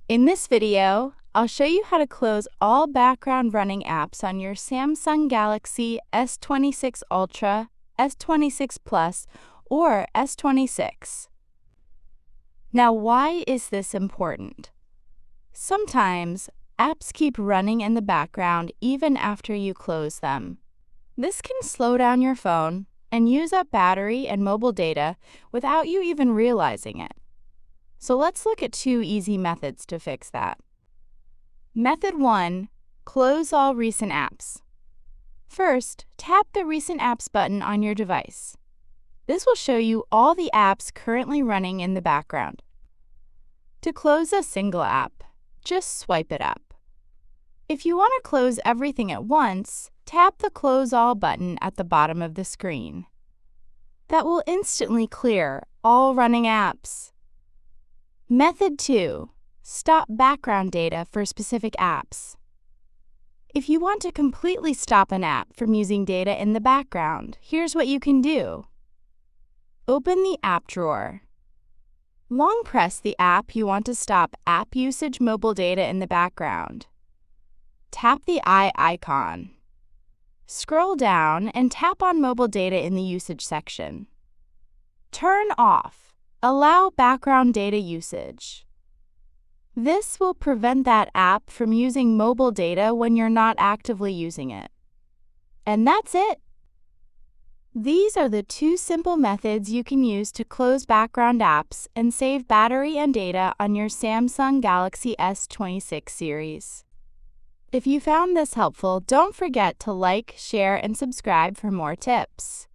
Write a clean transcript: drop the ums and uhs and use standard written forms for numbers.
In this video, I'll show you how to close all background running apps on your Samsung Galaxy S26 Ultra, S26 Plus, or S26. Now, why is this important? Sometimes, apps keep running in the background even after you close them. This can slow down your phone and use up battery and mobile data without you even realizing it. So let's look at two easy methods to fix that. Method 1. Close all recent apps. First, tap the Recent Apps button on your device. This will show you all the apps currently running in the background. To close a single app, just swipe it up. If you want to close everything at once, tap the Close All button at the bottom of the screen. That will instantly clear all running apps. Method 2. Stop background data for specific apps. If you want to completely stop an app from using data in the background, here's what you can do. Open the app drawer. Long press the app you want to stop app usage mobile data in the background. Tap the eye icon. Scroll down and tap on mobile data in the usage section. Turn off. Allow background data usage. This will prevent that app from using mobile data when you're not actively using it. And that's it. These are the two simple methods you can use to close background apps and save battery and data on your Samsung Galaxy S26 series. If you found this helpful, don't forget to like, share, and subscribe for more tips.